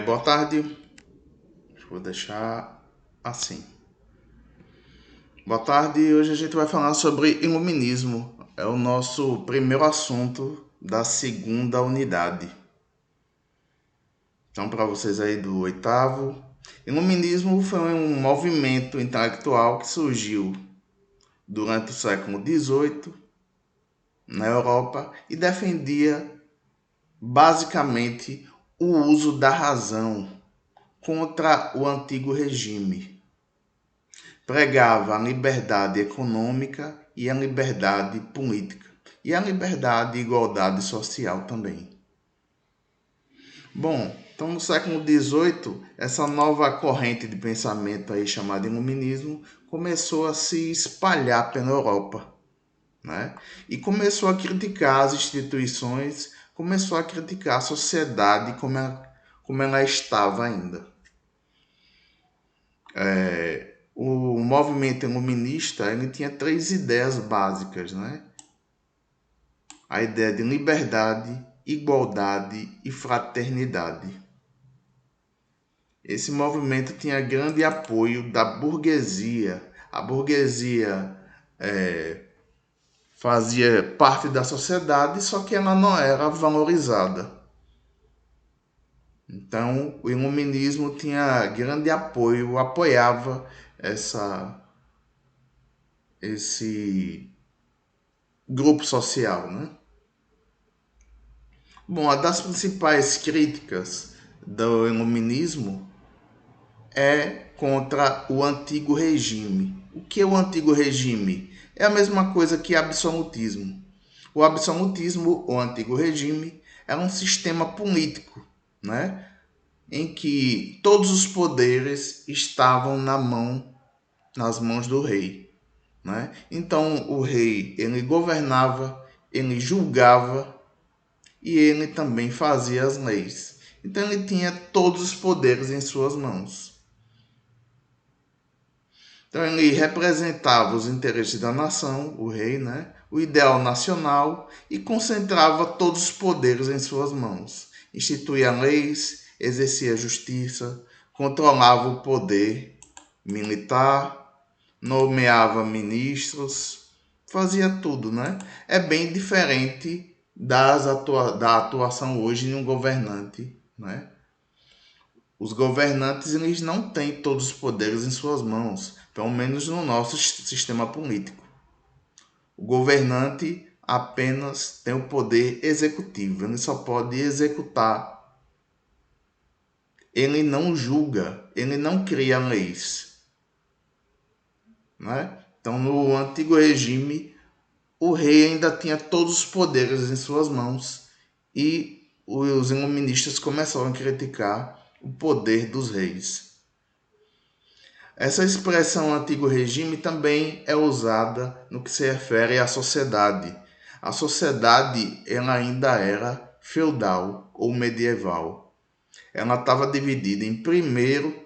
Boa tarde. Vou deixar assim. Boa tarde. Hoje a gente vai falar sobre iluminismo. É o nosso primeiro assunto da segunda unidade. Então, para vocês aí do oitavo, iluminismo foi um movimento intelectual que surgiu durante o século XVIII na Europa e defendia basicamente o uso da razão contra o antigo regime. Pregava a liberdade econômica e a liberdade política, e a liberdade e igualdade social também. Bom, então no século XVIII, essa nova corrente de pensamento aí chamada iluminismo começou a se espalhar pela Europa, né? E começou a criticar as instituições, começou a criticar a sociedade como ela estava ainda. O movimento iluminista ele tinha três ideias básicas, né? A ideia de liberdade, igualdade e fraternidade. Esse movimento tinha grande apoio da burguesia. A burguesia fazia parte da sociedade, só que ela não era valorizada. Então, o iluminismo tinha grande apoio, apoiava esse grupo social, né? Bom, uma das principais críticas do iluminismo é contra o antigo regime. O que é o antigo regime? É a mesma coisa que absolutismo. O absolutismo, o antigo regime, era um sistema político, né? Em que todos os poderes estavam nas mãos do rei, né? Então o rei ele governava, ele julgava e ele também fazia as leis. Então ele tinha todos os poderes em suas mãos. Então ele representava os interesses da nação, o rei, né? O ideal nacional e concentrava todos os poderes em suas mãos. Instituía leis, exercia justiça, controlava o poder militar, nomeava ministros, fazia tudo, né? É bem diferente da atuação hoje de um governante, né? Os governantes eles não têm todos os poderes em suas mãos, pelo menos no nosso sistema político. O governante apenas tem o poder executivo, ele só pode executar. Ele não julga, ele não cria leis, né? Então, no antigo regime, o rei ainda tinha todos os poderes em suas mãos e os iluministas começaram a criticar o poder dos reis. Essa expressão antigo regime também é usada no que se refere à sociedade. A sociedade ela ainda era feudal ou medieval. Ela estava dividida em primeiro,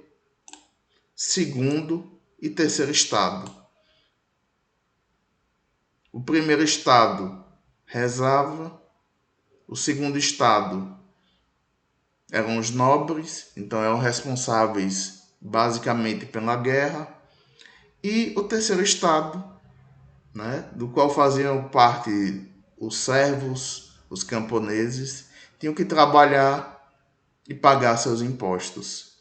segundo e terceiro estado. O primeiro estado rezava, o segundo estado eram os nobres, então eram responsáveis basicamente pela guerra, e o terceiro estado, né, do qual faziam parte os servos, os camponeses, tinham que trabalhar e pagar seus impostos.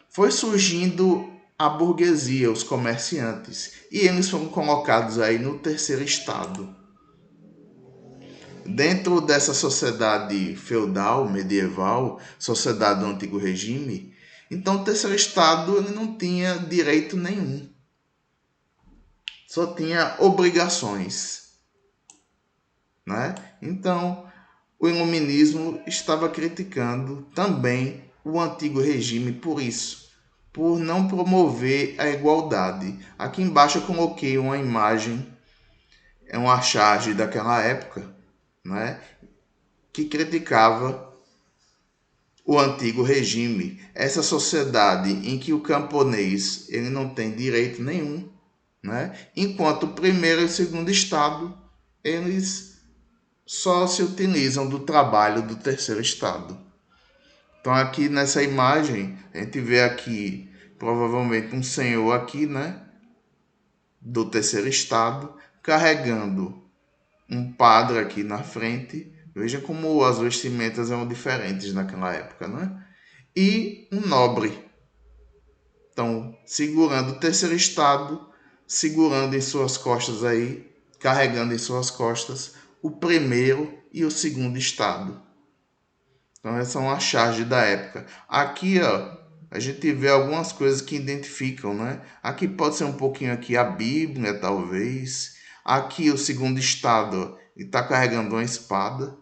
Foi surgindo a burguesia, os comerciantes, e eles foram colocados aí no terceiro estado. Dentro dessa sociedade feudal, medieval, sociedade do antigo regime, então o terceiro estado ele não tinha direito nenhum, só tinha obrigações, né? Então o iluminismo estava criticando também o antigo regime por isso, por não promover a igualdade. Aqui embaixo eu coloquei uma imagem, é uma charge daquela época, né? Que criticava o antigo regime, essa sociedade em que o camponês ele não tem direito nenhum, né? Enquanto o primeiro e o segundo estado eles só se utilizam do trabalho do terceiro estado. Então aqui nessa imagem, a gente vê aqui provavelmente um senhor aqui, né, do terceiro estado, carregando um padre aqui na frente. Veja como as vestimentas eram diferentes naquela época, né? E um nobre. Então, segurando o terceiro estado, segurando em suas costas aí, carregando em suas costas o primeiro e o segundo estado. Então, essas são as charges da época. Aqui, ó, a gente vê algumas coisas que identificam, né? Aqui pode ser um pouquinho aqui a Bíblia, talvez. Aqui o segundo estado está carregando uma espada.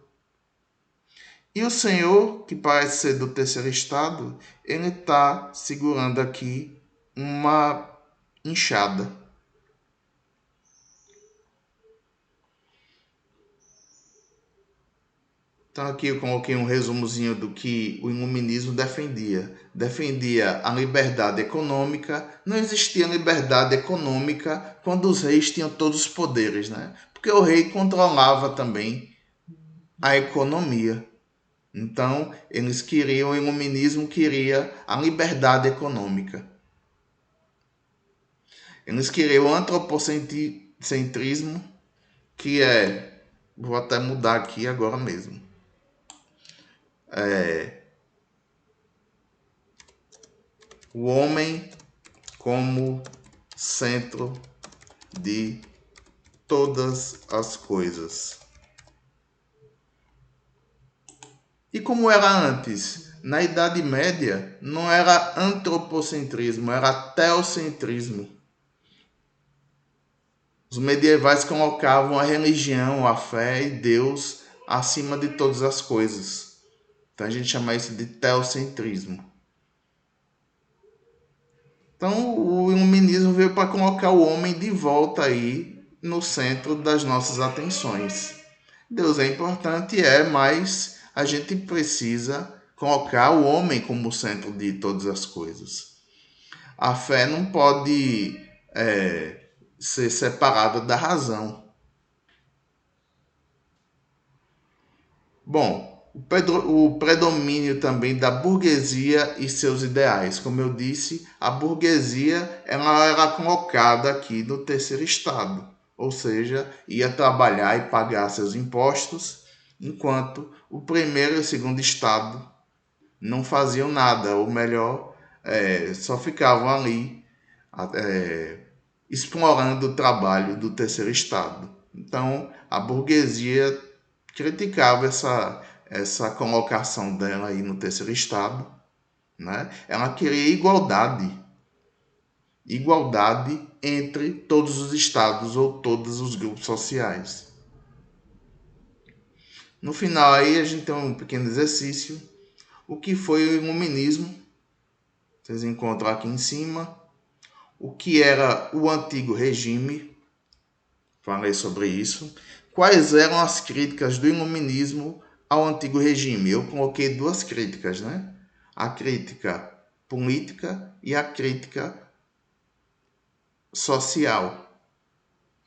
E o senhor, que parece ser do terceiro estado, ele está segurando aqui uma enxada. Então aqui eu coloquei um resumozinho do que o iluminismo defendia. Defendia a liberdade econômica. Não existia liberdade econômica quando os reis tinham todos os poderes, né? Porque o rei controlava também a economia. Então, eles queriam, o iluminismo queria a liberdade econômica. Eles queriam o antropocentrismo, que é, vou até mudar aqui agora mesmo, o homem como centro de todas as coisas. E como era antes? Na Idade Média não era antropocentrismo, era teocentrismo. Os medievais colocavam a religião, a fé e Deus acima de todas as coisas. Então a gente chama isso de teocentrismo. Então o iluminismo veio para colocar o homem de volta aí no centro das nossas atenções. Deus é importante, mas a gente precisa colocar o homem como centro de todas as coisas. A fé não pode ser separada da razão. Bom, o predomínio também da burguesia e seus ideais. Como eu disse, a burguesia ela era colocada aqui no terceiro estado, ou seja, ia trabalhar e pagar seus impostos, enquanto o primeiro e o segundo estado não faziam nada, ou melhor, só ficavam ali explorando o trabalho do terceiro estado. Então, a burguesia criticava essa colocação dela aí no terceiro estado, né? Ela queria igualdade entre todos os estados ou todos os grupos sociais. No final aí a gente tem um pequeno exercício. O que foi o iluminismo? Vocês encontram aqui em cima. O que era o antigo regime? Falei sobre isso. Quais eram as críticas do iluminismo ao antigo regime? Eu coloquei duas críticas, né? A crítica política e a crítica social,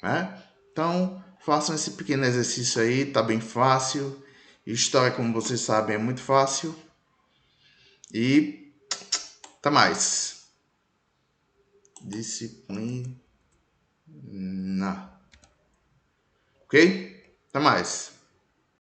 né? Então, façam esse pequeno exercício aí, tá bem fácil. História, como vocês sabem, é muito fácil. E até mais. Disciplina. Ok? Até mais.